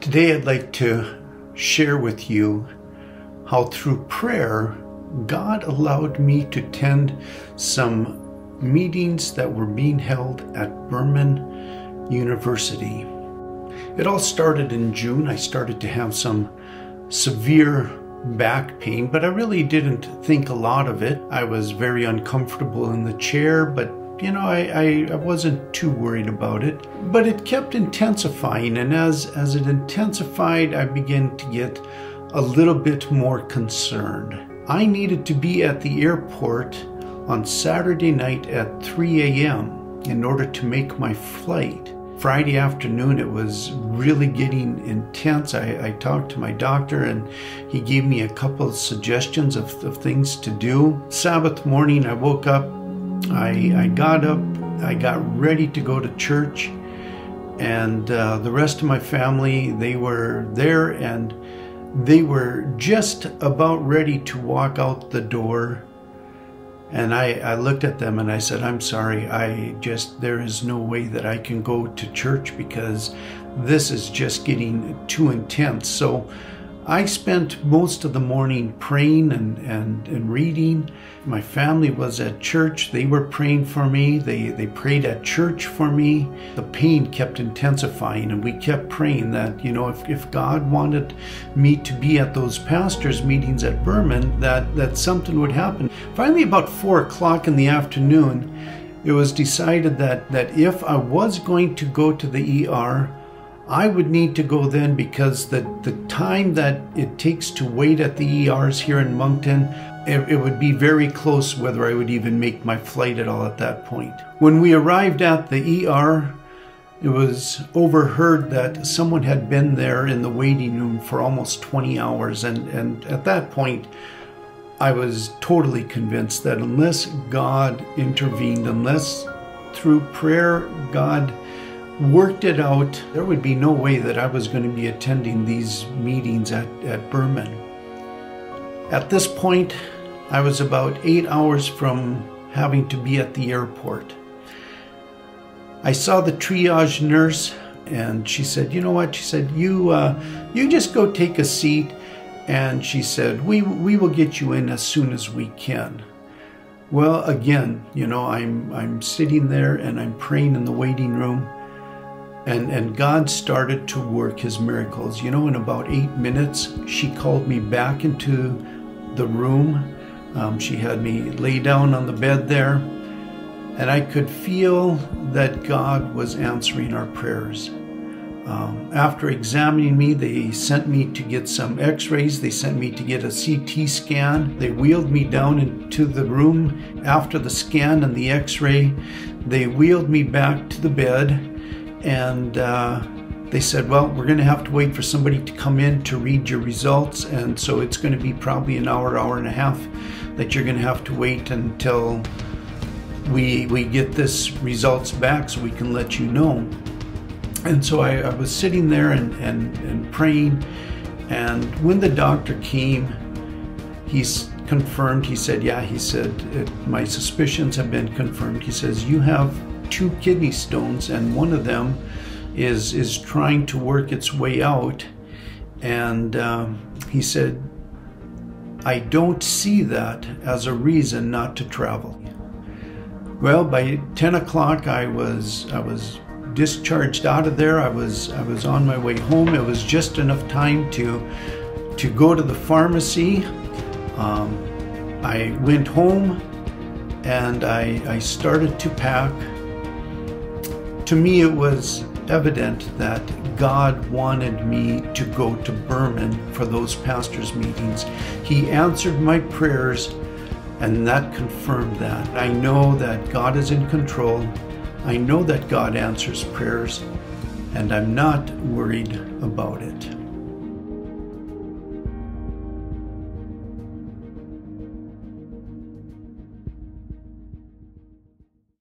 Today I'd like to share with you how through prayer God allowed me to attend some meetings that were being held at Berman University. It all started in June. I started to have some severe back pain, but I really didn't think a lot of it. I was very uncomfortable in the chair, but I wasn't too worried about it. But it kept intensifying, and as it intensified, I began to get a little bit more concerned. I needed to be at the airport on Saturday night at 3 a.m. in order to make my flight. Friday afternoon, it was really getting intense. I talked to my doctor and he gave me a couple of suggestions of things to do. Sabbath morning, I woke up, I got up, I got ready to go to church, and the rest of my family, they were there and they were just about ready to walk out the door. And I looked at them and I said, I'm sorry, there is no way that I can go to church because this is just getting too intense. So I spent most of the morning praying and reading. My family was at church. They were praying for me. They prayed at church for me. The pain kept intensifying, and we kept praying that, if God wanted me to be at those pastors' meetings at Berman, that something would happen. Finally, about 4 o'clock in the afternoon, it was decided that if I was going to go to the ER, I would need to go then, because the time that it takes to wait at the ERs here in Moncton, it would be very close whether I would even make my flight at all at that point. When we arrived at the ER, it was overheard that someone had been there in the waiting room for almost 20 hours. And at that point, I was totally convinced that unless God intervened, unless through prayer God worked it out, there would be no way that I was going to be attending these meetings at Berman. At this point, I was about 8 hours from having to be at the airport. I saw the triage nurse and she said, you know what? She said, you just go take a seat. And she said, we will get you in as soon as we can. Well, again, I'm sitting there and I'm praying in the waiting room. And God started to work his miracles. In about 8 minutes, she called me back into the room. She had me lay down on the bed there, and I could feel that God was answering our prayers. After examining me, they sent me to get some x-rays. They sent me to get a CT scan. They wheeled me down into the room. After the scan and the x-ray, they wheeled me back to the bed. And they said, well, we're going to have to wait for somebody to come in to read your results. And so it's going to be probably an hour and a half that you're going to have to wait until we get this results back so we can let you know. And so I was sitting there and praying. And when the doctor came, he's confirmed. He said, yeah, he said, my suspicions have been confirmed. He says, you have 2 kidney stones, and one of them is trying to work its way out. And he said, I don't see that as a reason not to travel. Well, by 10 o'clock, I was discharged out of there. I was on my way home. It was just enough time to go to the pharmacy. I went home and I started to pack. To me, it was evident that God wanted me to go to Berman for those pastors' meetings. He answered my prayers, and that confirmed that. I know that God is in control. I know that God answers prayers, and I'm not worried about it.